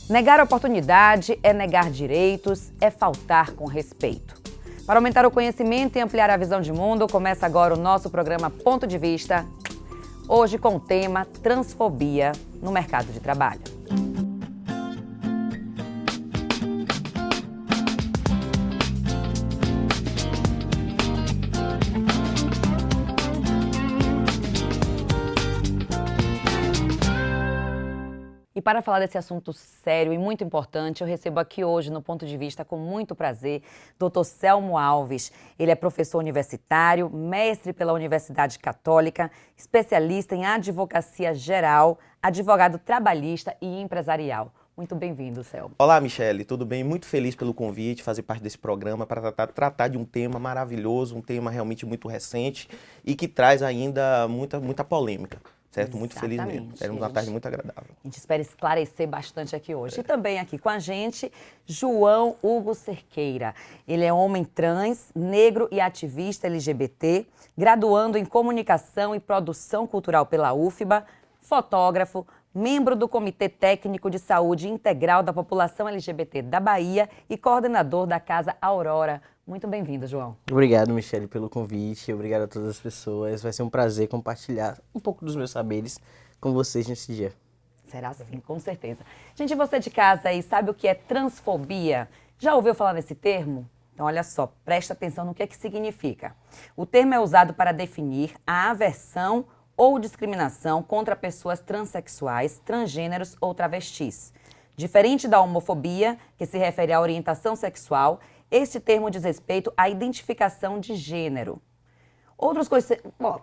Negar oportunidade é negar direitos, é faltar com respeito. Para aumentar o conhecimento e ampliar a visão de mundo, começa agora o nosso programa Ponto de Vista, hoje com o tema Transfobia no mercado de trabalho. E para falar desse assunto sério e muito importante, eu recebo aqui hoje, no Ponto de Vista, com muito prazer, Dr. Selmo Alves. Ele é professor universitário, mestre pela Universidade Católica, especialista em advocacia geral, advogado trabalhista e empresarial. Muito bem-vindo, Selmo. Olá, Michele, tudo bem? Muito feliz pelo convite, fazer parte desse programa para tratar de um tema maravilhoso, um tema realmente muito recente e que traz ainda muita polêmica. Certo? Muito feliz mesmo. Teremos uma tarde muito agradável. A gente espera esclarecer bastante aqui hoje. E também aqui com a gente, João Hugo Cerqueira. Ele é homem trans, negro e ativista LGBT, graduando em Comunicação e Produção Cultural pela UFBA, fotógrafo, membro do Comitê Técnico de Saúde Integral da População LGBT da Bahia e coordenador da Casa Aurora. Muito bem-vindo, João. Obrigado, Michele, pelo convite. Obrigado a todas as pessoas. Vai ser um prazer compartilhar um pouco dos meus saberes com vocês nesse dia. Será sim, com certeza. Gente, você de casa aí sabe o que é transfobia? Já ouviu falar nesse termo? Então, olha só, presta atenção no que é que significa. O termo é usado para definir a aversão ou discriminação contra pessoas transexuais, transgêneros ou travestis. Diferente da homofobia, que se refere à orientação sexual, este termo diz respeito à identificação de gênero. Outras coisas... Bom,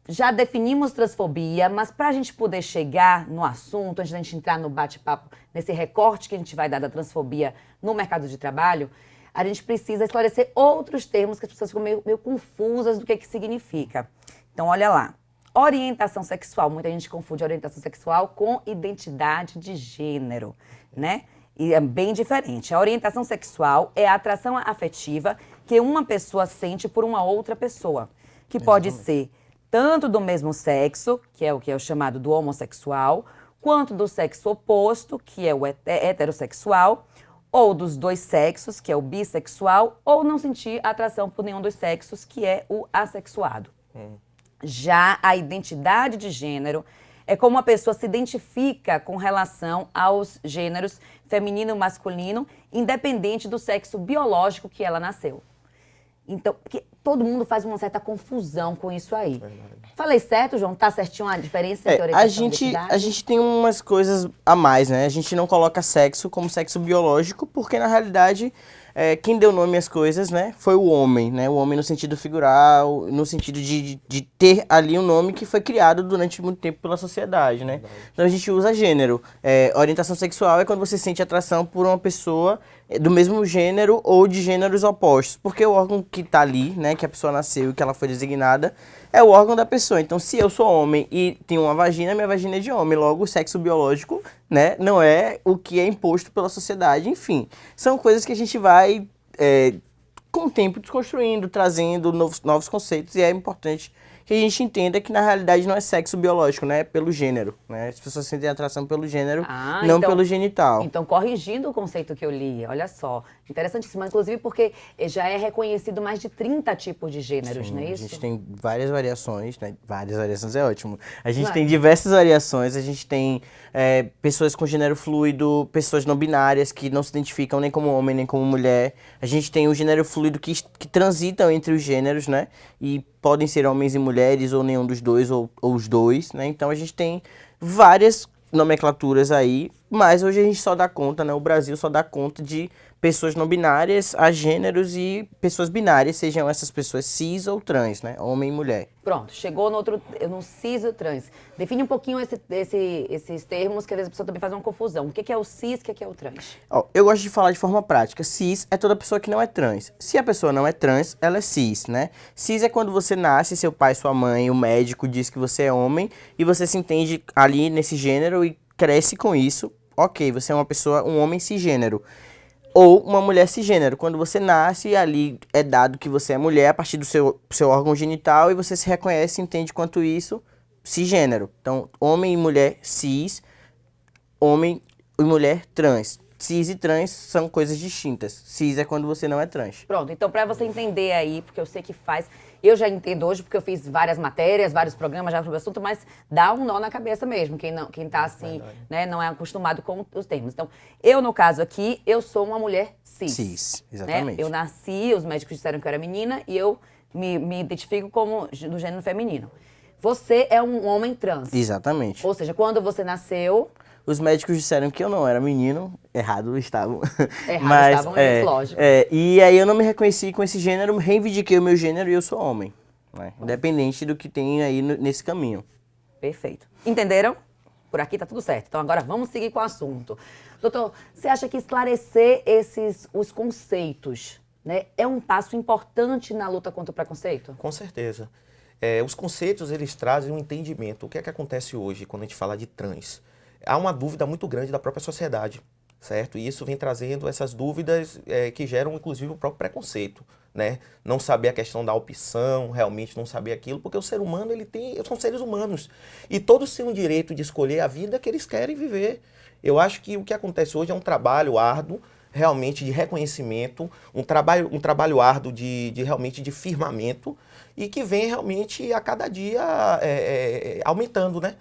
já definimos transfobia, mas para a gente poder chegar no assunto, antes da gente entrar no bate-papo, nesse recorte que a gente vai dar da transfobia no mercado de trabalho, a gente precisa esclarecer outros termos que as pessoas ficam meio confusas do que significa. Então, olha lá. Orientação sexual. Muita gente confunde orientação sexual com identidade de gênero, né? E é bem diferente. A orientação sexual é a atração afetiva que uma pessoa sente por uma outra pessoa, que pode ser tanto do mesmo sexo, que é o chamado do homossexual, quanto do sexo oposto, que é o heterossexual, ou dos dois sexos, que é o bissexual, ou não sentir atração por nenhum dos sexos, que é o assexuado. Já a identidade de gênero é como a pessoa se identifica com relação aos gêneros feminino e masculino, independente do sexo biológico que ela nasceu. Então, porque todo mundo faz uma certa confusão com isso aí. Verdade. Falei certo, João? Tá certinho a diferença entre orientação e identidade? A gente tem umas coisas a mais, né? A gente não coloca sexo como sexo biológico, porque na realidade... quem deu nome às coisas, né, foi o homem, né? O homem no sentido figural, no sentido de ter ali um nome que foi criado durante muito tempo pela sociedade, né? Então a gente usa gênero. Orientação sexual é quando você sente atração por uma pessoa do mesmo gênero ou de gêneros opostos. Porque o órgão que tá ali, né, que a pessoa nasceu e que ela foi designada, é o órgão da pessoa. Então se eu sou homem e tenho uma vagina, minha vagina é de homem. Logo, o sexo biológico, né, não é o que é imposto pela sociedade. Enfim, são coisas que a gente vai, com o tempo, desconstruindo, trazendo novos conceitos. E é importante que a gente entenda que, na realidade, não é sexo biológico, né? É pelo gênero, né? As pessoas sentem atração pelo gênero, não então, pelo genital. Então, corrigindo o conceito que eu li, olha só, interessantíssimo, inclusive porque já é reconhecido mais de 30 tipos de gêneros, Sim, não é isso? A gente tem várias variações, né? Várias variações é ótimo. A gente tem diversas variações, a gente tem pessoas com gênero fluido, pessoas não binárias que não se identificam nem como homem nem como mulher. A gente tem o gênero fluido que transitam entre os gêneros, né? E podem ser homens e mulheres, ou nenhum dos dois, ou os dois, né? Então a gente tem várias nomenclaturas aí, mas hoje a gente só dá conta, né? O Brasil só dá conta de pessoas não binárias, agêneros e pessoas binárias, sejam essas pessoas cis ou trans, né? Homem e mulher. Pronto, chegou no cis ou trans. Define um pouquinho esses termos, que às vezes a pessoa também faz uma confusão. O que é o cis, o que é o trans? Eu gosto de falar de forma prática. Cis é toda pessoa que não é trans. Se a pessoa não é trans, ela é cis, né? Cis é quando você nasce, seu pai, sua mãe, o médico diz que você é homem e você se entende ali nesse gênero e cresce com isso. Ok, você é uma pessoa, um homem cisgênero. Ou uma mulher cisgênero, quando você nasce, ali é dado que você é mulher a partir do seu órgão genital e você se reconhece e entende quanto isso, cisgênero. Então, homem e mulher cis, homem e mulher trans. Cis e trans são coisas distintas. Cis é quando você não é trans. Pronto, então para você entender aí, porque eu sei que faz... Eu já entendo hoje, porque eu fiz várias matérias, vários programas já sobre o assunto, mas dá um nó na cabeça mesmo, quem tá assim, né, não é acostumado com os termos. Então, eu, no caso aqui, eu sou uma mulher cis. Cis, né? exatamente. Eu nasci, os médicos disseram que eu era menina, e eu me identifico como do gênero feminino. Você é um homem trans. Exatamente. Ou seja, quando você nasceu... Os médicos disseram que eu não era menino, errado estavam. Estavam eles, lógico. E aí eu não me reconheci com esse gênero, reivindiquei o meu gênero e eu sou homem. Né? Independente do que tem aí nesse caminho. Perfeito. Entenderam? Por aqui tá tudo certo. Então agora vamos seguir com o assunto. Doutor, você acha que esclarecer os conceitos, né, é um passo importante na luta contra o preconceito? Com certeza. Os conceitos, eles trazem um entendimento. O que é que acontece hoje quando a gente fala de trans? Há uma dúvida muito grande da própria sociedade, certo? E isso vem trazendo essas dúvidas que geram, inclusive, o próprio preconceito, né? Não saber a questão da opção, realmente não saber aquilo, porque o ser humano, são seres humanos. E todos têm o direito de escolher a vida que eles querem viver. Eu acho que o que acontece hoje é um trabalho árduo, realmente de reconhecimento, um trabalho árduo realmente de firmamento, e que vem realmente a cada dia aumentando, né?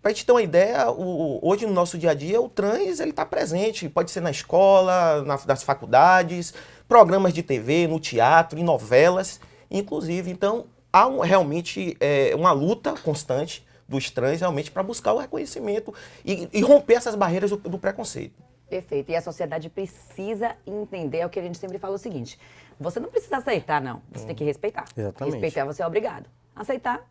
Para a gente ter uma ideia, hoje no nosso dia a dia, o trans ele está presente, pode ser na escola, nas faculdades, programas de TV, no teatro, em novelas, inclusive. Então, há realmente uma luta constante dos trans realmente para buscar o reconhecimento e romper essas barreiras do preconceito. Perfeito. E a sociedade precisa entender, é o que a gente sempre fala o seguinte, você não precisa aceitar, não. Você tem que respeitar. Exatamente. Respeitar, você é obrigado. Aceitar,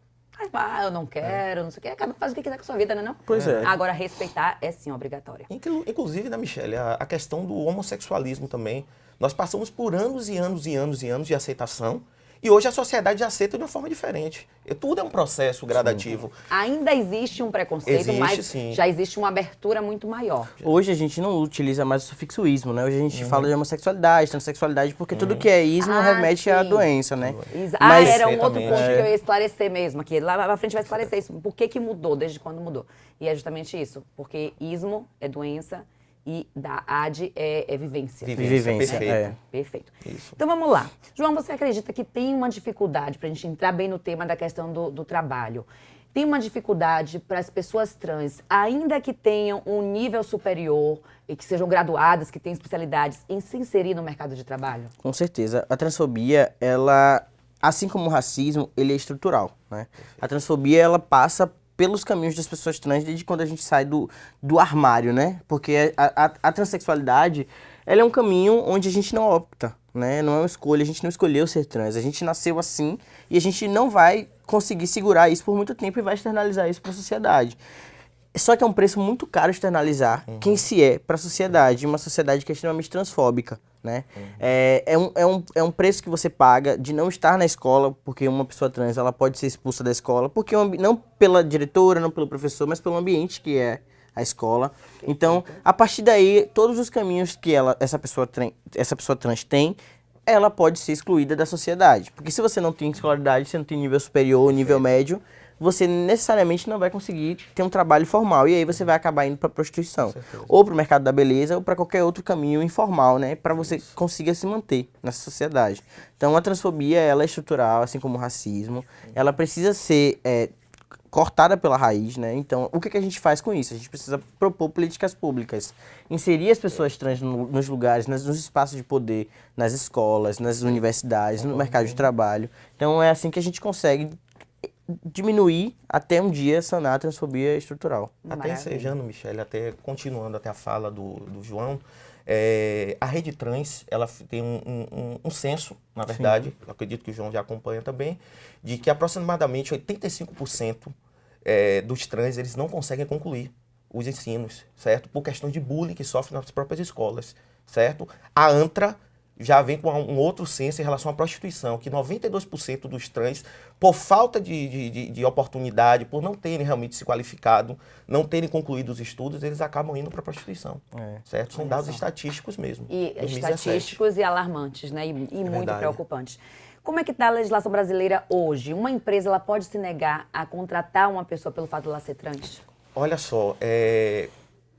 eu não quero, não sei o quê. Cada um faz o que quiser com a sua vida, não é? Pois é. Agora, respeitar é sim obrigatório. Inclusive, né, Michele, a questão do homossexualismo também. Nós passamos por anos e anos e anos e anos de aceitação. E hoje a sociedade aceita de uma forma diferente. Tudo é um processo gradativo. Ainda existe um preconceito, mas sim. já existe uma abertura muito maior. Hoje a gente não utiliza mais o sufixo ismo, né? Hoje a gente fala de homossexualidade, transexualidade, porque tudo que é ismo remete à sim. doença, né? Mas era um outro ponto Perfeitamente. que eu ia esclarecer mesmo aqui. Lá na frente vai esclarecer isso. Por que mudou, desde quando mudou? E é justamente isso. Porque ismo é doença e da AD é vivência. Vivência, perfeito. Perfeito. Isso. Então vamos lá. João, você acredita que tem uma dificuldade, para a gente entrar bem no tema da questão do trabalho, tem uma dificuldade para as pessoas trans, ainda que tenham um nível superior e que sejam graduadas, que tenham especialidades, em se inserir no mercado de trabalho? Com certeza. A transfobia, ela, assim como o racismo, ele é estrutural, né? A transfobia, ela passa pelos caminhos das pessoas trans desde quando a gente sai do armário, né? Porque a transexualidade, ela é um caminho onde a gente não opta, né? Não é uma escolha, a gente não escolheu ser trans, a gente nasceu assim e a gente não vai conseguir segurar isso por muito tempo e vai externalizar isso para a sociedade. Só que é um preço muito caro externalizar quem se é para a sociedade, uma sociedade que é extremamente transfóbica, né? É um preço que você paga de não estar na escola, porque uma pessoa trans ela pode ser expulsa da escola, porque não pela diretora, não pelo professor, mas pelo ambiente que é a escola. Então, a partir daí, todos os caminhos que essa pessoa trans tem, ela pode ser excluída da sociedade. Porque se você não tem escolaridade, você não tem nível superior, nível médio, você necessariamente não vai conseguir ter um trabalho formal. E aí você vai acabar indo para prostituição. Ou para o mercado da beleza, ou para qualquer outro caminho informal, né? Para você consiga se manter nessa sociedade. Então a transfobia, ela é estrutural, assim como o racismo. Ela precisa ser cortada pela raiz, né? Então, o que a gente faz com isso? A gente precisa propor políticas públicas. Inserir as pessoas trans nos lugares, nos espaços de poder, nas escolas, nas universidades, no mercado de trabalho. Então, é assim que a gente consegue diminuir até um dia sanar a transfobia estrutural. Até ensejando, Michele, até continuando até a fala do João, a Rede Trans, ela tem um censo, na verdade, eu acredito que o João já acompanha também, de que aproximadamente 85% dos trans, eles não conseguem concluir os ensinos, certo? Por questão de bullying que sofrem nas próprias escolas, certo? A ANTRA já vem com um outro censo em relação à prostituição, que 92% dos trans, por falta de oportunidade, por não terem realmente se qualificado, não terem concluído os estudos, eles acabam indo para a prostituição, certo? São dados estatísticos mesmo. E 2017. estatísticos e alarmantes, né? E muito Verdade. preocupantes. Como é que está a legislação brasileira hoje? Uma empresa ela pode se negar a contratar uma pessoa pelo fato de ela ser trans? Olha só,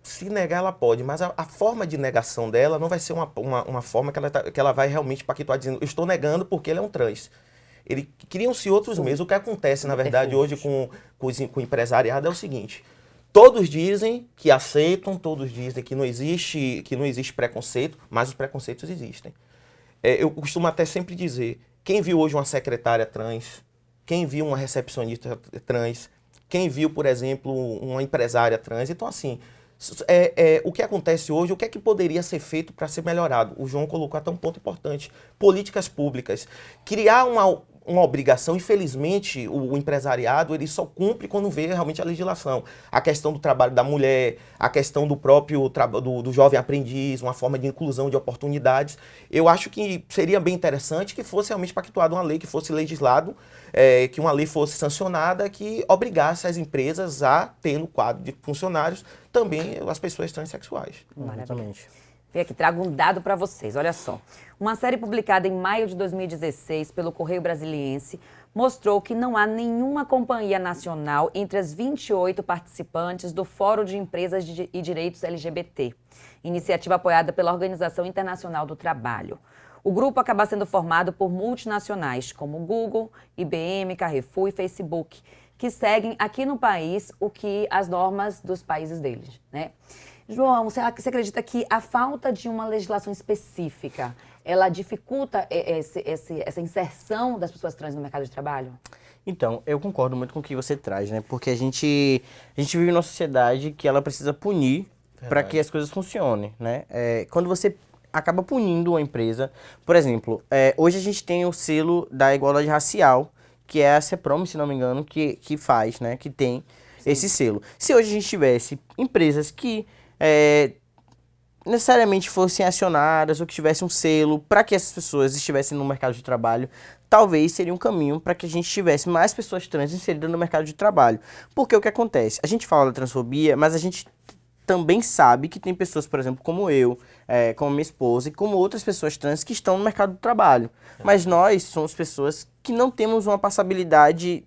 se negar ela pode, mas a forma de negação dela não vai ser uma forma que ela vai realmente pactuar dizendo, eu estou negando porque ele é um trans. Criam-se outros meios. O que acontece, na verdade, hoje com o empresariado é o seguinte, todos dizem que aceitam, todos dizem que não existe preconceito, mas os preconceitos existem. Eu costumo até sempre dizer, quem viu hoje uma secretária trans, quem viu uma recepcionista trans, quem viu, por exemplo, uma empresária trans, então assim, o que acontece hoje, o que é que poderia ser feito para ser melhorado? O João colocou até um ponto importante, políticas públicas, criar uma obrigação, infelizmente, o empresariado ele só cumpre quando vê realmente a legislação. A questão do trabalho da mulher, a questão do próprio do jovem aprendiz, uma forma de inclusão de oportunidades. Eu acho que seria bem interessante que fosse realmente pactuada uma lei, que fosse legislado, que uma lei fosse sancionada, que obrigasse as empresas a ter no quadro de funcionários também as pessoas transexuais. Exatamente. Vem aqui, trago um dado para vocês, olha só. Uma série publicada em maio de 2016 pelo Correio Brasiliense mostrou que não há nenhuma companhia nacional entre as 28 participantes do Fórum de Empresas e Direitos LGBT, iniciativa apoiada pela Organização Internacional do Trabalho. O grupo acaba sendo formado por multinacionais como Google, IBM, Carrefour e Facebook, que seguem aqui no país as normas dos países deles, né? João, você acredita que a falta de uma legislação específica, ela dificulta essa inserção das pessoas trans no mercado de trabalho? Então, eu concordo muito com o que você traz, né? Porque a gente vive numa sociedade que ela precisa punir para que as coisas funcionem, né? Quando você acaba punindo uma empresa, por exemplo, hoje a gente tem o selo da igualdade racial, que é a CEPROM, se não me engano, que faz, né? Que tem esse selo. Se hoje a gente tivesse empresas que necessariamente fossem acionadas ou que tivesse um selo para que essas pessoas estivessem no mercado de trabalho, talvez seria um caminho para que a gente tivesse mais pessoas trans inseridas no mercado de trabalho. Porque o que acontece? A gente fala da transfobia, mas a gente também sabe que tem pessoas, por exemplo, como eu, como minha esposa e como outras pessoas trans que estão no mercado do trabalho. Mas nós somos pessoas que não temos uma passabilidade.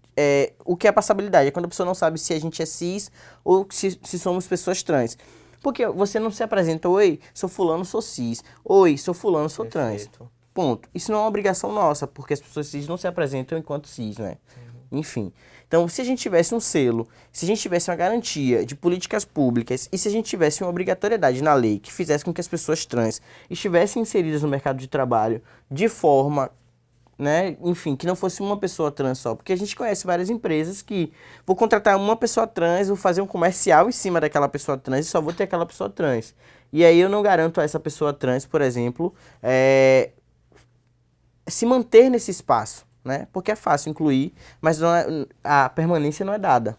O que é passabilidade? É quando a pessoa não sabe se a gente é cis ou se somos pessoas trans. Porque você não se apresenta, oi, sou fulano, sou cis. Oi, sou fulano, sou trans. Ponto. Isso não é uma obrigação nossa, porque as pessoas cis não se apresentam enquanto cis, né? Enfim. Então, se a gente tivesse um selo, se a gente tivesse uma garantia de políticas públicas e se a gente tivesse uma obrigatoriedade na lei que fizesse com que as pessoas trans estivessem inseridas no mercado de trabalho de forma, né, enfim, que não fosse uma pessoa trans só, porque a gente conhece várias empresas que vou contratar uma pessoa trans, vou fazer um comercial em cima daquela pessoa trans e só vou ter aquela pessoa trans. E aí eu não garanto a essa pessoa trans, por exemplo, se manter nesse espaço, né? Porque é fácil incluir, mas a permanência não é dada.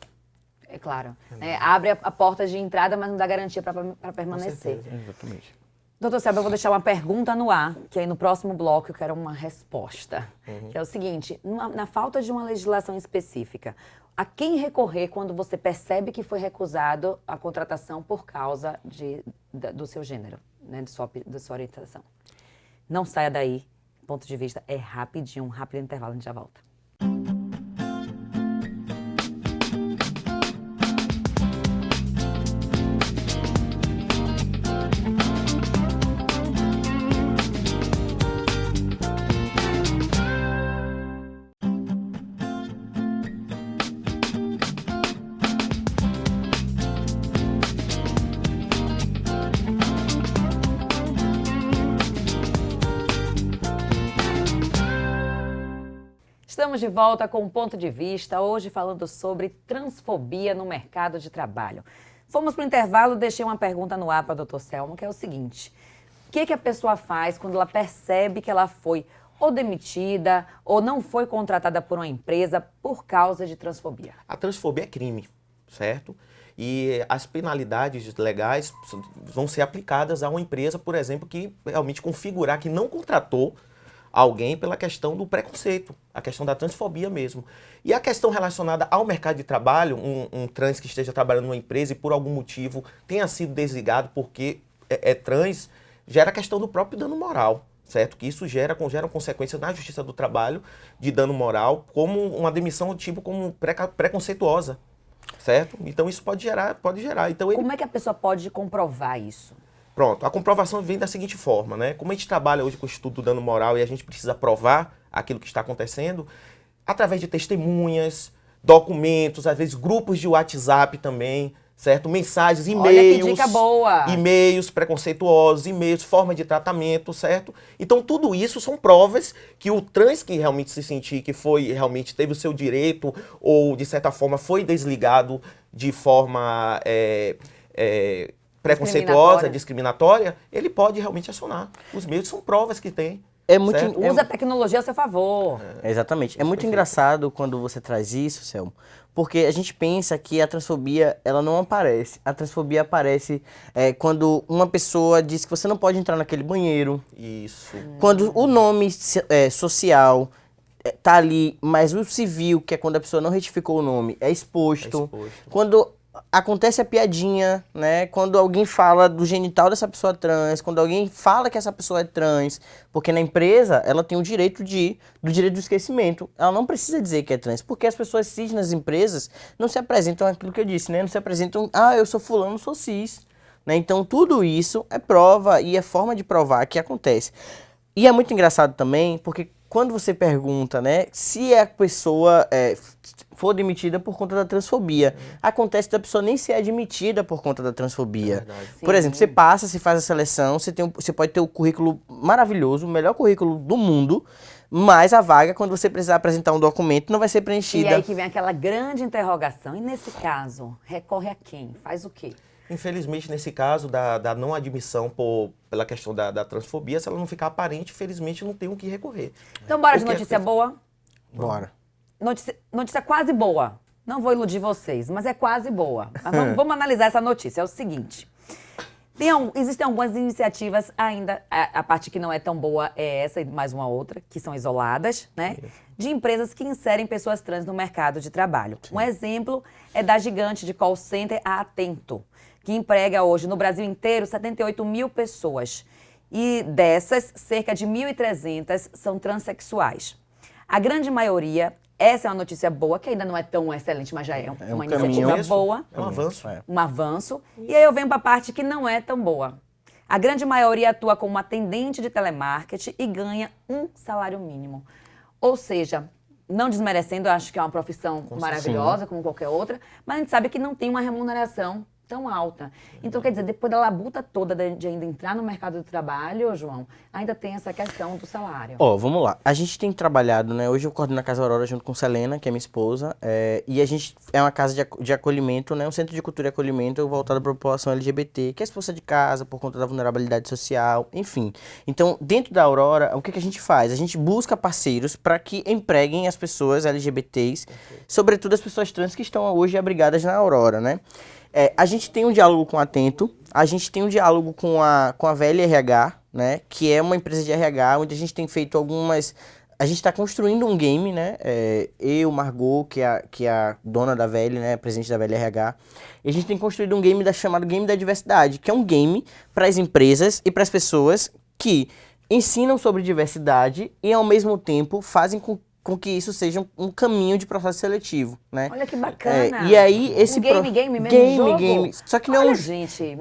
É claro. Abre a porta de entrada, mas não dá garantia para permanecer. Exatamente. Doutor Selber, eu vou deixar uma pergunta no ar, que aí no próximo bloco eu quero uma resposta. Que é o seguinte, na falta de uma legislação específica, a quem recorrer quando você percebe que foi recusado a contratação por causa do seu gênero, né, da sua orientação? Não saia daí, ponto de vista é rapidinho, um rápido intervalo, a gente já volta. Estamos de volta com um ponto de vista, hoje falando sobre transfobia no mercado de trabalho. Fomos para o intervalo, deixei uma pergunta no ar para o Dr. Selmo, que é o seguinte: o que a pessoa faz quando ela percebe que ela foi ou demitida ou não foi contratada por uma empresa por causa de transfobia? A transfobia é crime, certo? E as penalidades legais vão ser aplicadas a uma empresa, por exemplo, que realmente configurar que não contratou alguém pela questão do preconceito, a questão da transfobia mesmo. E a questão relacionada ao mercado de trabalho, um trans que esteja trabalhando numa empresa e por algum motivo tenha sido desligado porque é trans, gera a questão do próprio dano moral, certo? Que isso gera consequências na Justiça do Trabalho de dano moral, como uma demissão tipo como preconceituosa, certo? Então isso pode gerar. Então, Como é que a pessoa pode comprovar isso? pronto, a comprovação vem da seguinte forma, né? Como a gente trabalha hoje com o Instituto do Dano Moral e a gente precisa provar aquilo que está acontecendo, através de testemunhas, documentos, às vezes grupos de WhatsApp também, certo? Mensagens, e-mails. Olha que dica boa! E-mails preconceituosos, e-mails, forma de tratamento, certo? Então tudo isso são provas que o trans que realmente se sentir que realmente teve o seu direito ou de certa forma foi desligado de forma preconceituosa, discriminatória, ele pode realmente acionar. Os meios são provas que tem. Usa a tecnologia a seu favor. Exatamente. É muito engraçado quando você traz isso, Selmo, porque a gente pensa que a transfobia, ela não aparece. A transfobia aparece quando uma pessoa diz que você não pode entrar naquele banheiro. Isso. Quando o nome social tá ali, mas o civil, que é quando a pessoa não retificou o nome, é exposto. Quando acontece a piadinha, né? Quando alguém fala do genital dessa pessoa trans, quando alguém fala que essa pessoa é trans, porque na empresa ela tem o direito do direito do esquecimento. Ela não precisa dizer que é trans, porque as pessoas cis nas empresas não se apresentam aquilo que eu disse, né? Não se apresentam, eu sou fulano, sou cis. Né? Então tudo isso é prova e é forma de provar que acontece. E é muito engraçado também, porque quando você pergunta, né, se a pessoa for demitida por conta da transfobia, acontece da pessoa nem ser admitida por conta da transfobia. Por exemplo, você passa, você faz a seleção, você pode ter o currículo maravilhoso, o melhor currículo do mundo, mas a vaga, quando você precisar apresentar um documento, não vai ser preenchida. E aí que vem aquela grande interrogação. E nesse caso, recorre a quem? Faz o quê? Infelizmente, nesse caso da não admissão pela questão da transfobia, se ela não ficar aparente, infelizmente não tem o que recorrer. Então bora de notícia boa? Bora. Notícia quase boa. Não vou iludir vocês, mas é quase boa. Mas vamos analisar essa notícia. É o seguinte. Existem algumas iniciativas ainda, a parte que não é tão boa é essa e mais uma outra, que são isoladas, né? De empresas que inserem pessoas trans no mercado de trabalho. Sim. Um exemplo é da gigante de call center, a Atento, que emprega hoje no Brasil inteiro 78 mil pessoas. E dessas, cerca de 1.300 são transexuais. A grande maioria, essa é uma notícia boa, que ainda não é tão excelente, mas já é uma iniciativa boa. É um avanço. Um avanço. E aí eu venho para a parte que não é tão boa. A grande maioria atua como atendente de telemarketing e ganha um salário mínimo. Ou seja, não desmerecendo, eu acho que é uma profissão maravilhosa, como qualquer outra, mas a gente sabe que não tem uma remuneração tão alta. Então, quer dizer, depois da labuta toda de ainda entrar no mercado do trabalho, João, ainda tem essa questão do salário. Vamos lá. A gente tem trabalhado, né? Hoje eu coordeno a Casa Aurora junto com Selena, que é minha esposa, e a gente é uma casa de acolhimento, né? Um centro de cultura e acolhimento voltado para a população LGBT, que é expulsa de casa por conta da vulnerabilidade social, enfim. Então, dentro da Aurora, o que a gente faz? A gente busca parceiros para que empreguem as pessoas LGBTs, sobretudo as pessoas trans que estão hoje abrigadas na Aurora, né? A gente tem um diálogo com a Atento, a gente tem um diálogo com a VLRH, né, que é uma empresa de RH, onde a gente tem feito algumas... A gente está construindo um game, né, eu, Margot, que é a dona da VL, né, presidente da VLRH, e a gente tem construído um game chamado Game da Diversidade, que é um game para as empresas e para as pessoas que ensinam sobre diversidade e, ao mesmo tempo, fazem com que isso seja um caminho de processo seletivo, né? Olha que bacana. E aí, esse game mesmo, jogo? Só que não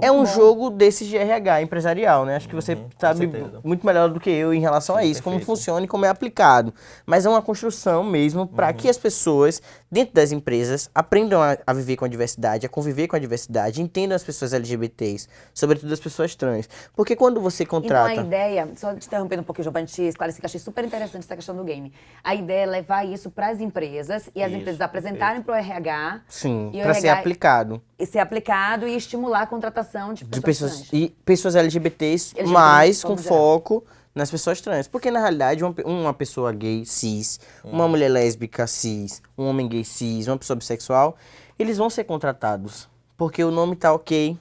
é um jogo desses de RH empresarial, né? Acho que você sabe muito melhor do que eu em relação a isso, como funciona e como é aplicado. Mas é uma construção mesmo para que as pessoas, dentro das empresas, aprendam a viver com a diversidade, a conviver com a diversidade, entendam as pessoas LGBTs, sobretudo as pessoas trans. Porque quando você contrata... Então a ideia, só te interrompendo um pouquinho, João, para a gente esclarecer, que eu achei super interessante essa questão do game. A ideia é levar isso para as empresas e as empresas apresentarem para o RH. Sim, para ser aplicado. E ser aplicado e estimular a contratação de pessoas trans. E pessoas LGBTs, mas com foco nas pessoas trans. Porque, na realidade, uma pessoa gay cis, uma mulher lésbica cis, um homem gay cis, uma pessoa bissexual, eles vão ser contratados. Porque o nome tá ok,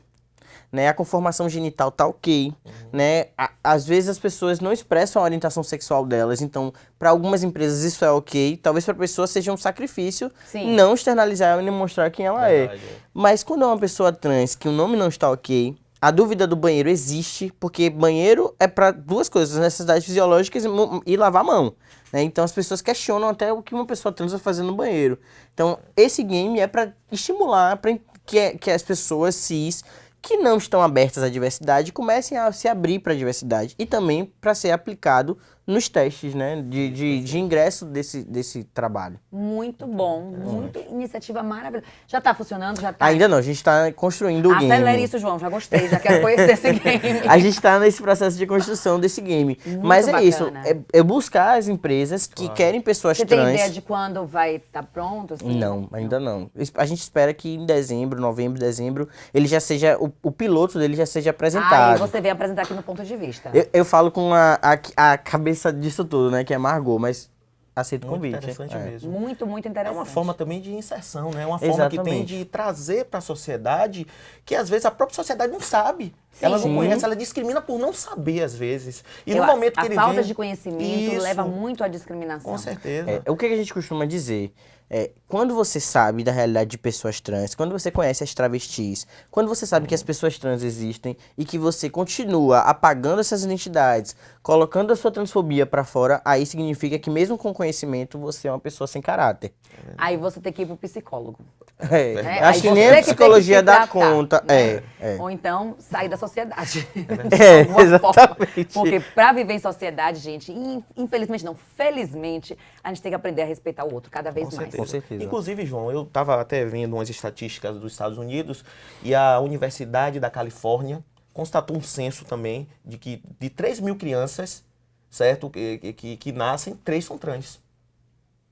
né? A conformação genital tá ok, né? Às vezes as pessoas não expressam a orientação sexual delas, então para algumas empresas isso é ok, talvez para a pessoa seja um sacrifício não externalizar ela e mostrar quem ela é. Mas quando é uma pessoa trans que o nome não está ok, A dúvida do banheiro existe, porque banheiro é para duas coisas, necessidades fisiológicas e lavar a mão. Né? Então as pessoas questionam até o que uma pessoa trans vai fazer no banheiro. Então esse game é para estimular que as pessoas cis que não estão abertas à diversidade comecem a se abrir para a diversidade e também para ser aplicado nos testes, né, de ingresso desse trabalho. Muito bom, muito iniciativa maravilhosa. Já está funcionando? Já tá? Ainda não, a gente está construindo o game. Acelere isso, João, já gostei, já quero conhecer esse game. A gente está nesse processo de construção desse game. Muito Mas é bacana. isso, é buscar as empresas que querem pessoas Você trans. tem ideia de quando vai estar pronto? Assim? Não, ainda não. A gente espera que em dezembro, novembro, dezembro, ele já seja, o piloto dele já seja apresentado. E você vem apresentar aqui no Ponto de Vista. Eu falo com a cabeça disso tudo, né, que é Margot, mas aceito o Muito convite. interessante mesmo. Muito, muito É interessante. uma forma também de inserção, né? Uma forma que tem Exatamente. de trazer para a sociedade que às vezes a própria sociedade não sabe. Ela não Sim. conhece, ela discrimina por não saber às vezes. E Eu- no momento que a ele falta vem... de conhecimento Isso, leva muito à discriminação. Com certeza. O que a gente costuma dizer? Quando você sabe da realidade de pessoas trans, quando você conhece as travestis, quando você sabe que as pessoas trans existem e que você continua apagando essas identidades, colocando a sua transfobia pra fora, aí significa que mesmo com conhecimento você é uma pessoa sem caráter. Aí você tem que ir pro psicólogo. Acho Aí que você nem a que tem que psicologia se dá tratar, conta. né? Ou então sair da sociedade. É, De alguma forma. exatamente. Porque pra viver em sociedade, gente, infelizmente não, felizmente, a gente tem que aprender a respeitar o outro cada vez mais. Com certeza. Inclusive, João, eu estava até vendo umas estatísticas dos Estados Unidos e a Universidade da Califórnia constatou um censo também de que de 3 mil crianças, certo, que nascem, 3 são trans.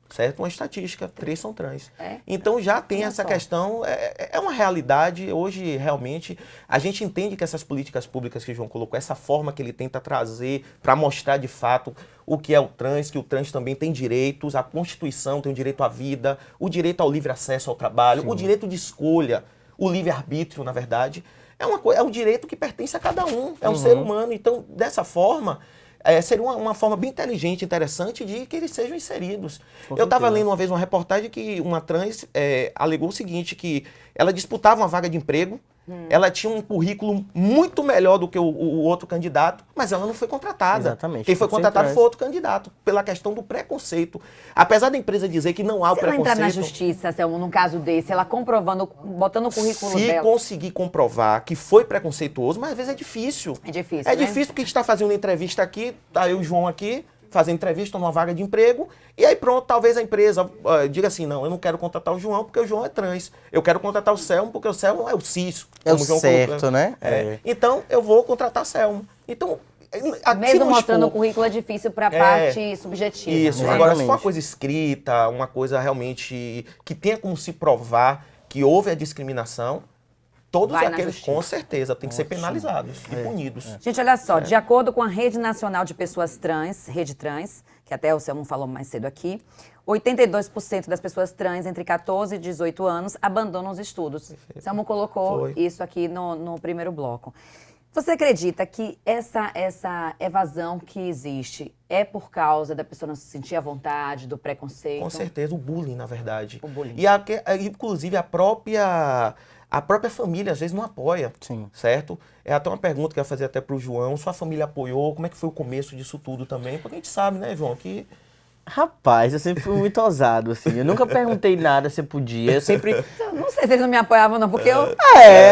Certo? Uma estatística, 3 são trans. Então já tem essa questão, é uma realidade. Hoje, realmente, a gente entende que essas políticas públicas que o João colocou, essa forma que ele tenta trazer para mostrar de fato o que é o trans, que o trans também tem direitos, a Constituição tem o direito à vida, o direito ao livre acesso ao trabalho, o direito de escolha, o livre-arbítrio, na verdade. É um direito que pertence a cada um, é um ser humano. Então, dessa forma... seria uma forma bem inteligente, interessante de que eles sejam inseridos. Eu estava lendo uma vez uma reportagem que uma trans alegou o seguinte, que ela disputava uma vaga de emprego, ela tinha um currículo muito melhor do que o outro candidato, mas ela não foi contratada. Exatamente. Quem foi Por ser contratado trans. foi outro candidato, pela questão do preconceito. Apesar da empresa dizer que não há o Se ela preconceito... entrar na justiça, Selma, num caso desse, ela comprovando, botando o currículo Se dela... conseguir comprovar que foi preconceituoso, mas às vezes é difícil. É difícil, É né? difícil porque a gente está fazendo entrevista aqui, tá eu e o João aqui, fazendo entrevista numa vaga de emprego, e aí pronto, talvez a empresa diga assim, não, eu não quero contratar o João porque o João é trans. Eu quero contratar o Selmo porque o Selmo é o cis. É o como João certo, colocou. né? Então, eu vou contratar Selmo. Então, Mesmo não mostrando o expor- currículo é difícil pra parte subjetiva. Isso, né? agora se for uma Exatamente. coisa escrita, uma coisa realmente que tenha como se provar que houve a discriminação, todos Vai na aqueles justiça. com certeza têm que ser penalizados e punidos. Gente, olha só, de acordo com a Rede Nacional de Pessoas Trans, Rede Trans, que até o Selmo falou mais cedo aqui, 82% das pessoas trans entre 14 e 18 anos abandonam os estudos. Selmo colocou Foi. isso aqui no primeiro bloco. Você acredita que essa evasão que existe é por causa da pessoa não se sentir à vontade, do preconceito? Com certeza, o bullying, na verdade. O bullying. Inclusive, a própria família, às vezes, não apoia. Sim. Certo? É até uma pergunta que eu ia fazer até pro João. Sua família apoiou? Como é que foi o começo disso tudo também? Porque a gente sabe, né, João, que... Rapaz, eu sempre fui muito ousado, assim. Eu nunca perguntei nada se eu podia. Eu sempre... Eu não sei se eles não me apoiavam, não, porque eu...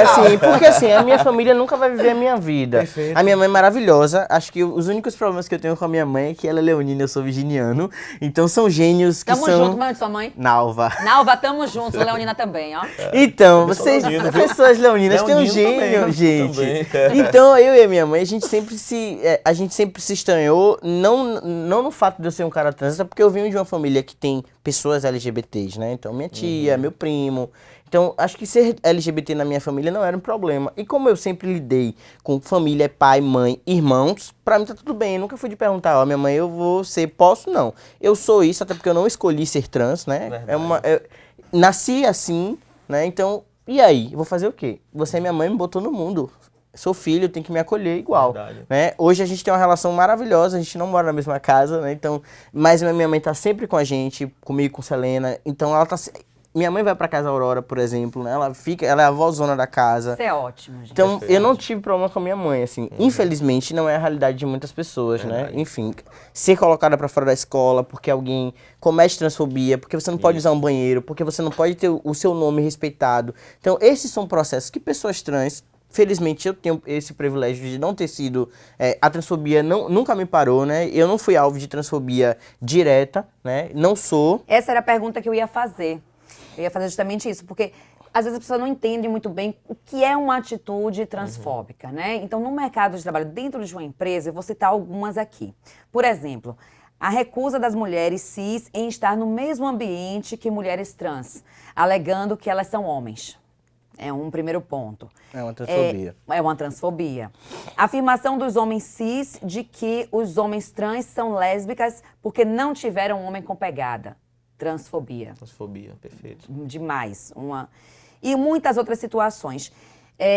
Assim, porque assim, a minha família nunca vai viver a minha vida. Perfeito. A minha mãe é maravilhosa. Acho que os únicos problemas que eu tenho com a minha mãe é que ela é leonina, eu sou virginiano. Então são gênios que Tamo são... junto, mãe de sua mãe. Nalva. Nalva, tamo junto. Leonina também, ó. Então, Eu sou vocês, leonino, viu? pessoas leoninas, têm um Leonino gênio, também, gente. também. Então, eu e a minha mãe, a gente sempre se estranhou, não no fato de eu ser um cara trans, é porque eu venho de uma família que tem pessoas LGBTs, né? Então, minha tia, meu primo. Então, acho que ser LGBT na minha família não era um problema. E como eu sempre lidei com família, pai, mãe, irmãos, pra mim tá tudo bem. Eu nunca fui de perguntar, ó, minha mãe, eu vou ser, posso? Não. Eu sou isso, até porque eu não escolhi ser trans, né? Nasci assim, né? Então, e aí? Eu vou fazer o quê? Você, minha mãe, me botou no mundo. Sou filho, tem que me acolher igual. Verdade. Né? Hoje a gente tem uma relação maravilhosa, a gente não mora na mesma casa, né? Então, mas a minha mãe tá sempre com a gente, comigo, com Selena. Então ela tá. minha mãe vai pra casa Aurora, por exemplo, né? Ela é a vózona da casa. Isso é ótimo, gente. Então, eu não tive problema com a minha mãe, assim. Infelizmente, não é a realidade de muitas pessoas, né? Enfim, ser colocada pra fora da escola porque alguém comete transfobia, porque você não pode usar um banheiro, porque você não pode ter o seu nome respeitado. Então, esses são processos que pessoas trans, felizmente, eu tenho esse privilégio de não ter sido... a transfobia nunca me parou, né? Eu não fui alvo de transfobia direta, né? Não sou. Essa era a pergunta que eu ia fazer. Eu ia fazer justamente isso, porque às vezes a pessoa não entende muito bem o que é uma atitude transfóbica, né? Então, no mercado de trabalho, dentro de uma empresa, eu vou citar algumas aqui. Por exemplo, a recusa das mulheres cis em estar no mesmo ambiente que mulheres trans, alegando que elas são homens. É um primeiro ponto. É uma transfobia. É uma transfobia. A afirmação dos homens cis de que os homens trans são lésbicas porque não tiveram um homem com pegada. Transfobia. Transfobia, perfeito. Demais. E muitas outras situações.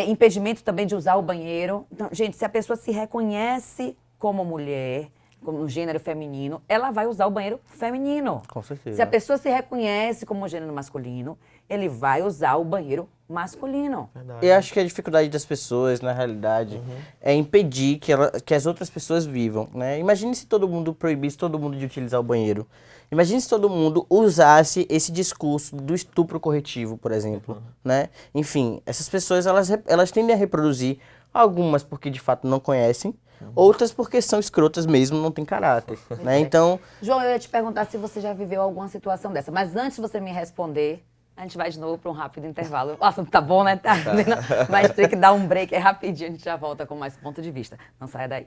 Impedimento também de usar o banheiro. Então, gente, se a pessoa se reconhece como mulher, como no gênero feminino, ela vai usar o banheiro feminino. Com certeza. Se a pessoa se reconhece como gênero masculino, ele vai usar o banheiro masculino. Verdade. Eu acho que a dificuldade das pessoas, na realidade, é impedir que as outras pessoas vivam, né? Imagine se todo mundo proibisse todo mundo de utilizar o banheiro. Imagine se todo mundo usasse esse discurso do estupro corretivo, por exemplo, né? Enfim, essas pessoas, elas tendem a reproduzir, algumas porque de fato não conhecem, outras porque são escrotas mesmo, não têm caráter, né? Então... João, eu ia te perguntar se você já viveu alguma situação dessa, mas antes de você me responder, a gente vai de novo para um rápido intervalo. O assunto tá bom, né? Tá. Mas tem que dar um break, é rapidinho, a gente já volta com mais ponto de vista. Não saia daí.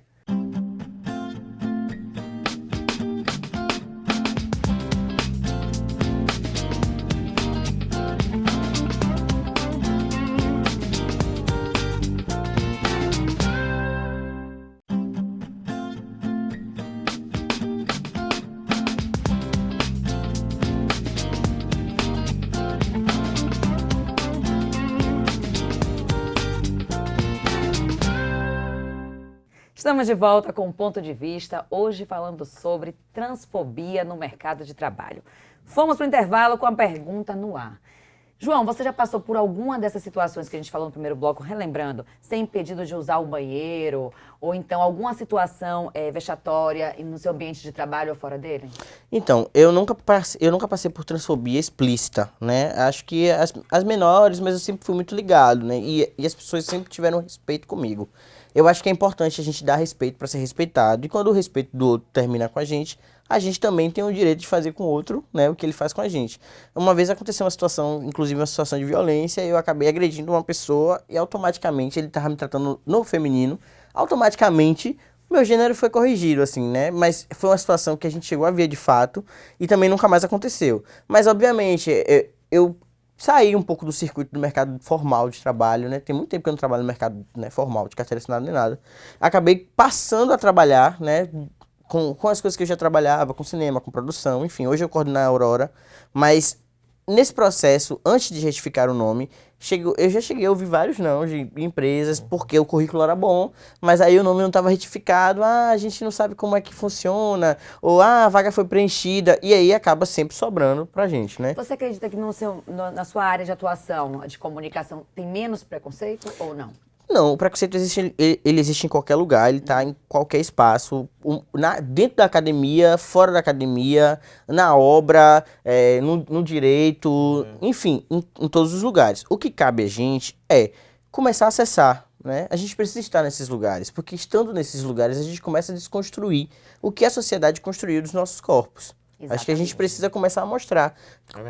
Estamos de volta com um ponto de vista, hoje falando sobre transfobia no mercado de trabalho. Fomos para o intervalo com a pergunta no ar. João, você já passou por alguma dessas situações que a gente falou no primeiro bloco, relembrando, ser impedido de usar o banheiro, ou então alguma situação vexatória no seu ambiente de trabalho ou fora dele? Então, eu nunca passei por transfobia explícita, né? Acho que as menores, mas eu sempre fui muito ligado, né? E as pessoas sempre tiveram respeito comigo. Eu acho que é importante a gente dar respeito para ser respeitado. E quando o respeito do outro termina com a gente também tem o direito de fazer com o outro, né, o que ele faz com a gente. Uma vez aconteceu uma situação, inclusive uma situação de violência, e eu acabei agredindo uma pessoa e automaticamente ele estava me tratando no feminino. Automaticamente meu gênero foi corrigido, assim, né? Mas foi uma situação que a gente chegou a ver de fato e também nunca mais aconteceu. Mas, obviamente, eu saí um pouco do circuito do mercado formal de trabalho, né? Tem muito tempo que eu não trabalho no mercado, né, formal, de carteira assinada nem nada. Acabei passando a trabalhar, né, com as coisas que eu já trabalhava, com cinema, com produção, enfim. Hoje eu coordeno a Aurora, mas nesse processo, antes de retificar o nome, eu já cheguei a ouvir vários não de empresas, porque o currículo era bom, mas aí o nome não estava retificado, a gente não sabe como é que funciona, ou a vaga foi preenchida, e aí acaba sempre sobrando pra gente, né? Você acredita que na sua área de atuação, de comunicação, tem menos preconceito ou não? Não, o preconceito existe, ele existe em qualquer lugar, ele está em qualquer espaço, dentro da academia, fora da academia, na obra, no direito, enfim, em todos os lugares. O que cabe a gente é começar a acessar, né? A gente precisa estar nesses lugares, porque estando nesses lugares a gente começa a desconstruir o que a sociedade construiu dos nossos corpos. Exatamente. Acho que a gente precisa começar a mostrar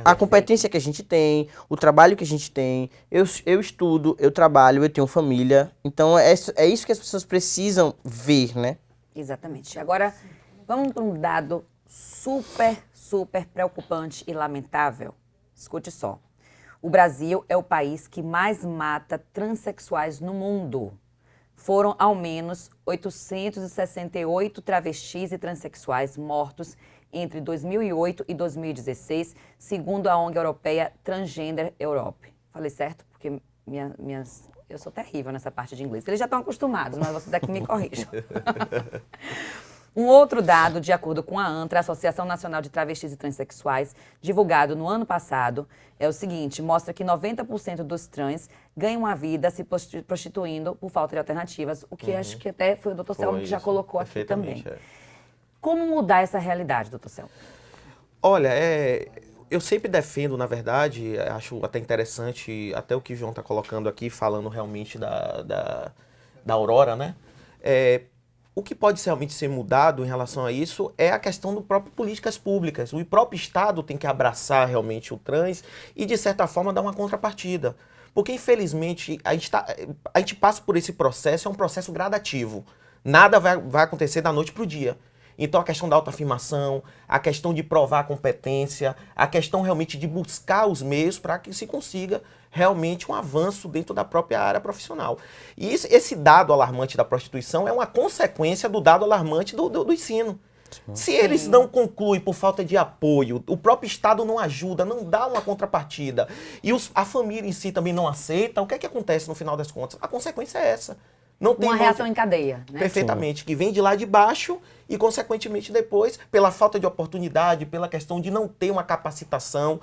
a competência que a gente tem, o trabalho que a gente tem. Eu estudo, eu trabalho, eu tenho família. Então, é isso que as pessoas precisam ver, né? Exatamente. Agora, vamos para um dado super, super preocupante e lamentável. Escute só. O Brasil é o país que mais mata transexuais no mundo. Foram, ao menos, 868 travestis e transexuais mortos entre 2008 e 2016, segundo a ONG europeia Transgender Europe. Falei certo? Porque eu sou terrível nessa parte de inglês. Eles já estão acostumados, mas vocês aqui me corrijam. Um outro dado, de acordo com a ANTRA, Associação Nacional de Travestis e Transsexuais, divulgado no ano passado, é o seguinte, mostra que 90% dos trans ganham a vida se prostituindo por falta de alternativas, o que acho que até foi o Dr. Selma que já colocou aqui também. Como mudar essa realidade, Dr. Selma? Olha, eu sempre defendo, na verdade, acho até interessante, até o que o João está colocando aqui, falando realmente da Aurora, né? O que pode realmente ser mudado em relação a isso é a questão do próprio políticas públicas. O próprio Estado tem que abraçar realmente o trans e, de certa forma, dar uma contrapartida. Porque, infelizmente, a gente passa por esse processo, é um processo gradativo. Nada vai acontecer da noite para o dia. Então, a questão da autoafirmação, a questão de provar a competência, a questão realmente de buscar os meios para que se consiga realmente um avanço dentro da própria área profissional. E esse dado alarmante da prostituição é uma consequência do dado alarmante do ensino. Se eles não concluem por falta de apoio, o próprio Estado não ajuda, não dá uma contrapartida, e a família em si também não aceita, o que é que acontece no final das contas? A consequência é essa. Não tem uma reação em cadeia, né? Perfeitamente, que vem de lá de baixo e, consequentemente, depois, pela falta de oportunidade, pela questão de não ter uma capacitação,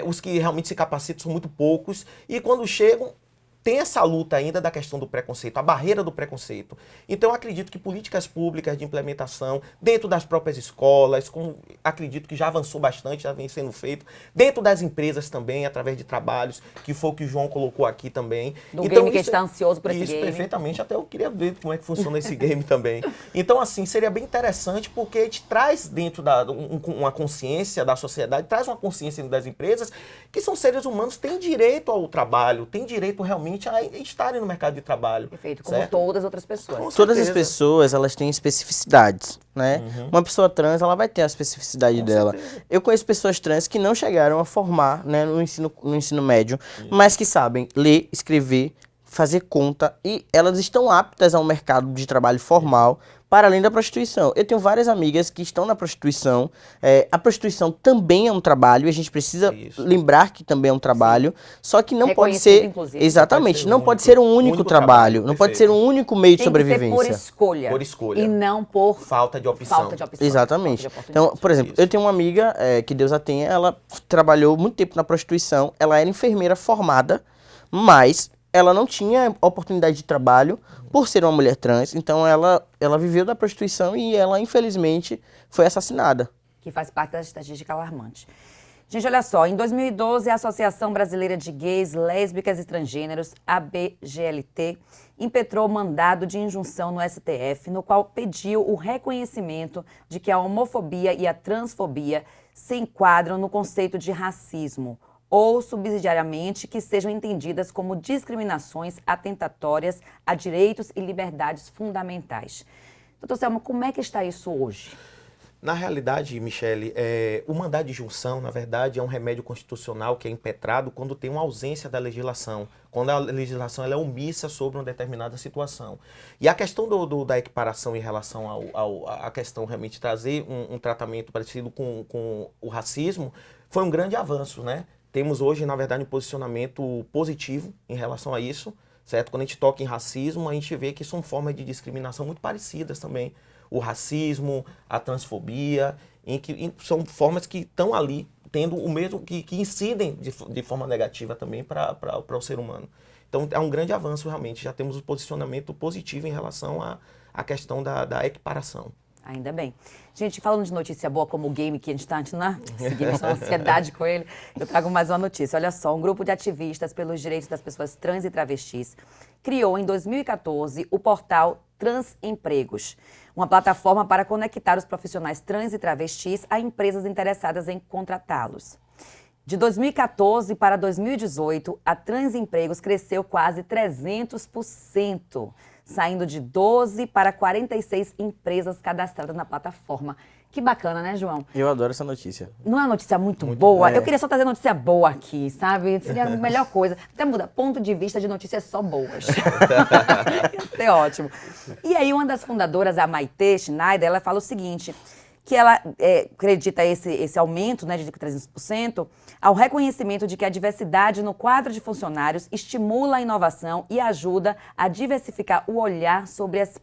os que realmente se capacitam são muito poucos, e quando chegam, tem essa luta ainda da questão do preconceito, a barreira do preconceito. Então, eu acredito que políticas públicas de implementação, dentro das próprias escolas, acredito que já avançou bastante, já vem sendo feito, dentro das empresas também, através de trabalhos, que foi o que o João colocou aqui também. Do então, game que a gente está ansioso por esse isso, game. Perfeitamente, até eu queria ver como é que funciona esse game também. Então, assim, seria bem interessante, porque a gente traz dentro uma consciência da sociedade, traz uma consciência das empresas, que são seres humanos, têm direito ao trabalho, têm direito realmente a estarem no mercado de trabalho. Perfeito, como todas as outras pessoas. Todas as pessoas, elas têm especificidades, né? Uma pessoa trans, ela vai ter a especificidade dela. Certeza. Eu conheço pessoas trans que não chegaram a formar, né, no ensino médio, mas que sabem ler, escrever, fazer conta, e elas estão aptas ao mercado de trabalho formal, para além da prostituição. Eu tenho várias amigas que estão na prostituição. A prostituição também é um trabalho, e a gente precisa lembrar que também é um trabalho, só que não pode ser... Inclusive. Exatamente, não pode ser um único trabalho, não pode ser um único meio de sobrevivência. Tem que ser por escolha. E não por... Falta de opção. Exatamente. Então, por exemplo, eu tenho uma amiga, que Deus a tenha, ela trabalhou muito tempo na prostituição, ela era enfermeira formada, mas ela não tinha oportunidade de trabalho por ser uma mulher trans, então ela viveu da prostituição e ela, infelizmente, foi assassinada. Que faz parte da estatística alarmante. Gente, olha só, em 2012, a Associação Brasileira de Gays, Lésbicas e Transgêneros, ABGLT, impetrou mandado de injunção no STF, no qual pediu o reconhecimento de que a homofobia e a transfobia se enquadram no conceito de racismo, ou, subsidiariamente, que sejam entendidas como discriminações atentatórias a direitos e liberdades fundamentais. Doutor Selma, como é que está isso hoje? Na realidade, Michele, o mandado de injunção, na verdade, é um remédio constitucional que é impetrado quando tem uma ausência da legislação, quando a legislação ela é omissa sobre uma determinada situação. E a questão da equiparação em relação à questão realmente de trazer um tratamento parecido com o racismo, foi um grande avanço, né? Temos hoje, na verdade, um posicionamento positivo em relação a isso, certo? Quando a gente toca em racismo, a gente vê que são formas de discriminação muito parecidas também. O racismo, a transfobia, são formas que estão ali, tendo o mesmo, que incidem de forma negativa também para o ser humano. Então, é um grande avanço, realmente. Já temos um posicionamento positivo em relação à questão da equiparação. Ainda bem. Gente, falando de notícia boa, como o game que a gente está seguindo essa ansiedade com ele, eu trago mais uma notícia. Olha só, um grupo de ativistas pelos direitos das pessoas trans e travestis criou em 2014 o portal Transempregos, uma plataforma para conectar os profissionais trans e travestis a empresas interessadas em contratá-los. De 2014 para 2018, a Transempregos cresceu quase 300%, saindo de 12 para 46 empresas cadastradas na plataforma. Que bacana, né, João? Eu adoro essa notícia. Não é uma notícia muito boa? Eu queria só trazer notícia boa aqui, sabe? Seria a melhor coisa. Até muda ponto de vista de notícias só boas. Ia ser ótimo. E aí, uma das fundadoras, a Maite Schneider, ela fala o seguinte, que ela acredita esse aumento, né, de 300%, ao reconhecimento de que a diversidade no quadro de funcionários estimula a inovação e ajuda a diversificar o olhar sobre as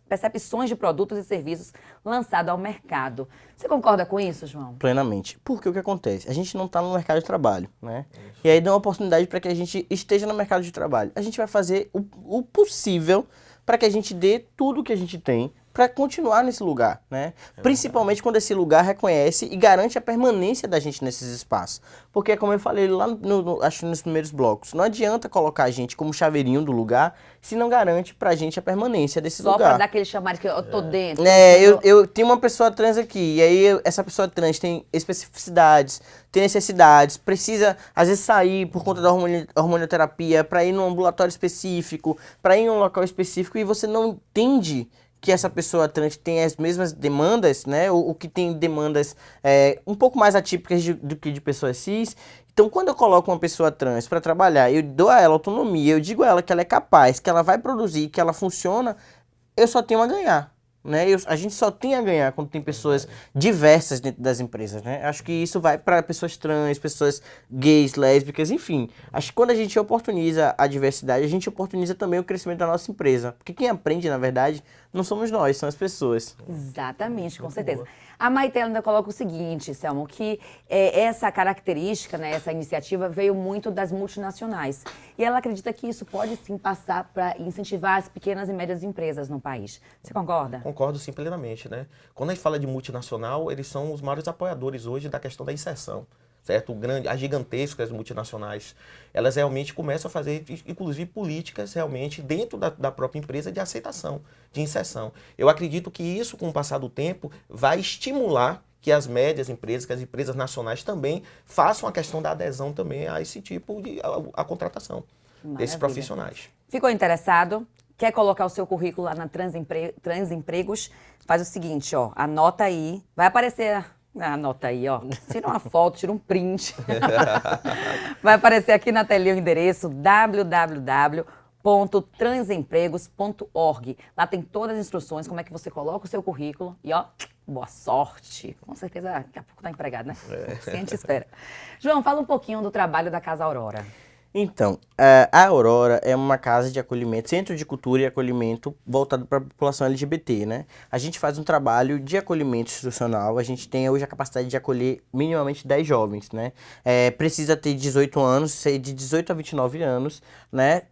percepções de produtos e serviços lançados ao mercado. Você concorda com isso, João? Plenamente. Porque o que acontece? A gente não está no mercado de trabalho, né? E aí dá uma oportunidade para que a gente esteja no mercado de trabalho. A gente vai fazer o possível para que a gente dê tudo que a gente tem para continuar nesse lugar, né? Principalmente quando esse lugar reconhece e garante a permanência da gente nesses espaços. Porque, como eu falei lá, acho que nos primeiros blocos, não adianta colocar a gente como chaveirinho do lugar se não garante pra gente a permanência desse lugar. Só pra dar aquele chamar que eu tô dentro. Eu tenho uma pessoa trans aqui, e aí essa pessoa trans tem especificidades, tem necessidades, precisa, às vezes, sair por conta da hormonioterapia, pra ir num ambulatório específico, pra ir em um local específico, e você não entende que essa pessoa trans tem as mesmas demandas, né? Ou que tem demandas um pouco mais atípicas do que de pessoas cis. Então, quando eu coloco uma pessoa trans para trabalhar, eu dou a ela autonomia, eu digo a ela que ela é capaz, que ela vai produzir, que ela funciona, eu só tenho a ganhar. Né? A gente só tem a ganhar quando tem pessoas diversas dentro das empresas, né? Acho que isso vai para pessoas trans, pessoas gays, lésbicas, enfim. Acho que quando a gente oportuniza a diversidade, a gente oportuniza também o crescimento da nossa empresa. Porque quem aprende, na verdade, não somos nós, são as pessoas. Exatamente, com certeza. A Maite ainda coloca o seguinte, Selmo, que essa característica, né, essa iniciativa veio muito das multinacionais. E ela acredita que isso pode sim passar para incentivar as pequenas e médias empresas no país. Você concorda? Concordo sim plenamente, né? Quando a gente fala de multinacional, eles são os maiores apoiadores hoje da questão da inserção, certo? As gigantescas multinacionais, elas realmente começam a fazer, inclusive, políticas realmente dentro da própria empresa de aceitação, de inserção. Eu acredito que isso, com o passar do tempo, vai estimular que as médias empresas, que as empresas nacionais também façam a questão da adesão também a esse tipo de a contratação desses profissionais. Ficou interessado? Quer colocar o seu currículo lá na Transempregos? Faz o seguinte, ó, anota aí, vai aparecer, anota aí, ó, tira uma foto, tira um print. Vai aparecer aqui na telinha o endereço www.transempregos.org. Lá tem todas as instruções, como é que você coloca o seu currículo e, ó, boa sorte. Com certeza, daqui a pouco tá empregado, né? Assim a gente espera. João, fala um pouquinho do trabalho da Casa Aurora. Então, a Aurora é uma casa de acolhimento, centro de cultura e acolhimento voltado para a população LGBT, né? A gente faz um trabalho de acolhimento institucional, a gente tem hoje a capacidade de acolher minimamente 10 jovens, né? Precisa ter 18 anos, ser de 18 a 29 anos, né?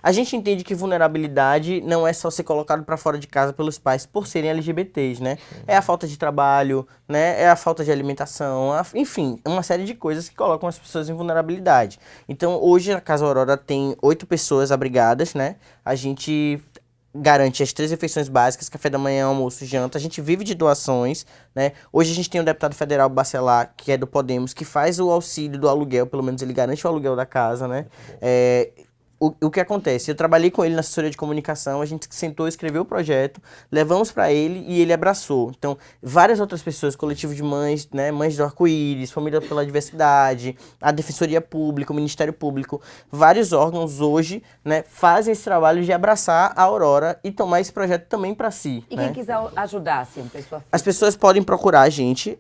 A gente entende que vulnerabilidade não é só ser colocado para fora de casa pelos pais por serem LGBTs, né? É a falta de trabalho, né? É a falta de alimentação, enfim, uma série de coisas que colocam as pessoas em vulnerabilidade. Então, hoje a Casa Aurora tem 8 pessoas abrigadas, né? A gente garante as 3 refeições básicas, café da manhã, almoço e janta. A gente vive de doações, né? Hoje a gente tem o deputado federal Bacelar, que é do Podemos, que faz o auxílio do aluguel, pelo menos ele garante o aluguel da casa, né? O que acontece? Eu trabalhei com ele na assessoria de comunicação, a gente sentou, escreveu o projeto, levamos para ele e ele abraçou. Então, várias outras pessoas, coletivo de mães, né, Mães do Arco-Íris, Família pela Diversidade, a Defensoria Pública, o Ministério Público, vários órgãos hoje, né, fazem esse trabalho de abraçar a Aurora e tomar esse projeto também para si. E né? quem quiser ajudar, assim, pessoa física? As pessoas podem procurar a gente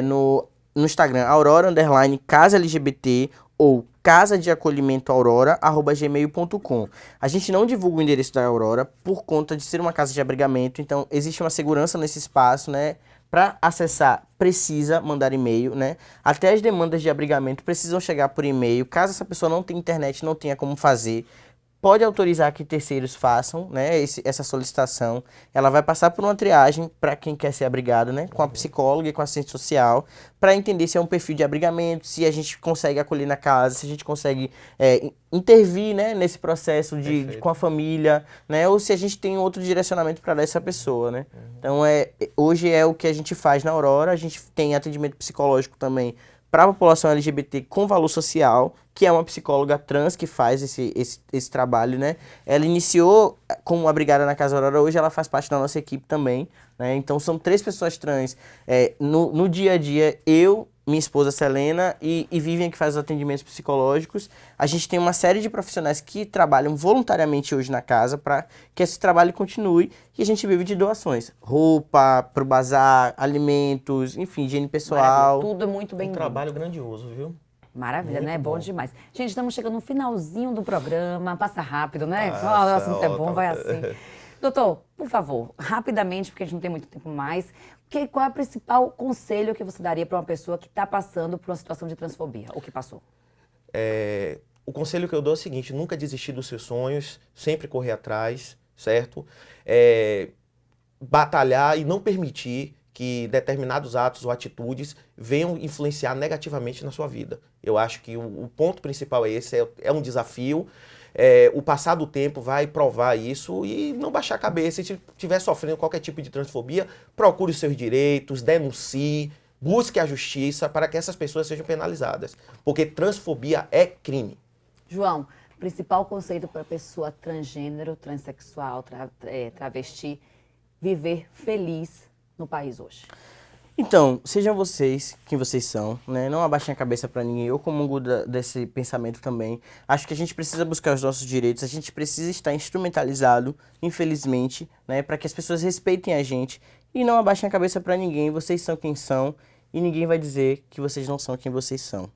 no Instagram, Aurora_Casa LGBT ou casadeacolhimentoaurora@gmail.com. A gente não divulga o endereço da Aurora por conta de ser uma casa de abrigamento, então existe uma segurança nesse espaço, né? Para acessar, precisa mandar e-mail, né? Até as demandas de abrigamento precisam chegar por e-mail. Caso essa pessoa não tenha internet, não tenha como fazer, pode autorizar que terceiros façam, né, essa solicitação. Ela vai passar por uma triagem para quem quer ser abrigado, né, com a psicóloga e com a assistente social, para entender se é um perfil de abrigamento, se a gente consegue acolher na casa, se a gente consegue intervir, né, nesse processo com a família, né, ou se a gente tem outro direcionamento para dar essa pessoa, né. Então, hoje é o que a gente faz na Aurora. A gente tem atendimento psicológico também para a população LGBT com valor social, que é uma psicóloga trans que faz esse trabalho, né? Ela iniciou como abrigada na Casa Aurora, hoje ela faz parte da nossa equipe também, né? Então são 3 pessoas trans. No dia a dia, eu, minha esposa Selena e Vivian, que faz os atendimentos psicológicos. A gente tem uma série de profissionais que trabalham voluntariamente hoje na casa para que esse trabalho continue e a gente vive de doações. Roupa, pro bazar, alimentos, enfim, higiene pessoal. Maravilha, tudo é muito Um bem-vindo. trabalho grandioso, viu? Maravilha, Muito né? Bom bom. demais. Gente, estamos chegando no finalzinho do programa. Passa rápido, né? Passa, Nossa, não é ó, bom, tá- vai assim. Doutor, por favor, rapidamente, porque a gente não tem muito tempo mais, qual é o principal conselho que você daria para uma pessoa que está passando por uma situação de transfobia, ou que passou? O conselho que eu dou é o seguinte: nunca desistir dos seus sonhos, sempre correr atrás, certo? Batalhar e não permitir que determinados atos ou atitudes venham influenciar negativamente na sua vida. Eu acho que o ponto principal é esse, é um desafio. O passar do tempo vai provar isso e não baixar a cabeça. Se estiver sofrendo qualquer tipo de transfobia, procure os seus direitos, denuncie, busque a justiça para que essas pessoas sejam penalizadas. Porque transfobia é crime. João, principal conceito para a pessoa transgênero, transexual, travesti, viver feliz no país hoje? Então, sejam vocês quem vocês são, né? Não abaixem a cabeça pra ninguém. Eu comungo desse pensamento também. Acho que a gente precisa buscar os nossos direitos, a gente precisa estar instrumentalizado, infelizmente, né? Para que as pessoas respeitem a gente e não abaixem a cabeça pra ninguém. Vocês são quem são e ninguém vai dizer que vocês não são quem vocês são.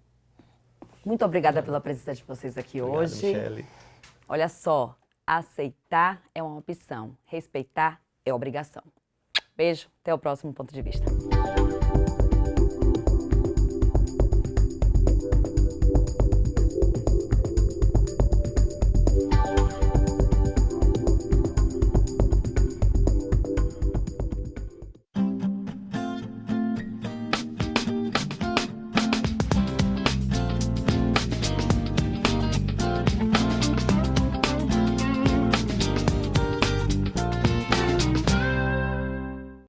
Muito obrigada pela presença de vocês aqui Obrigado, hoje. Michele. Olha só, aceitar é uma opção, respeitar é obrigação. Beijo, até o próximo ponto de vista.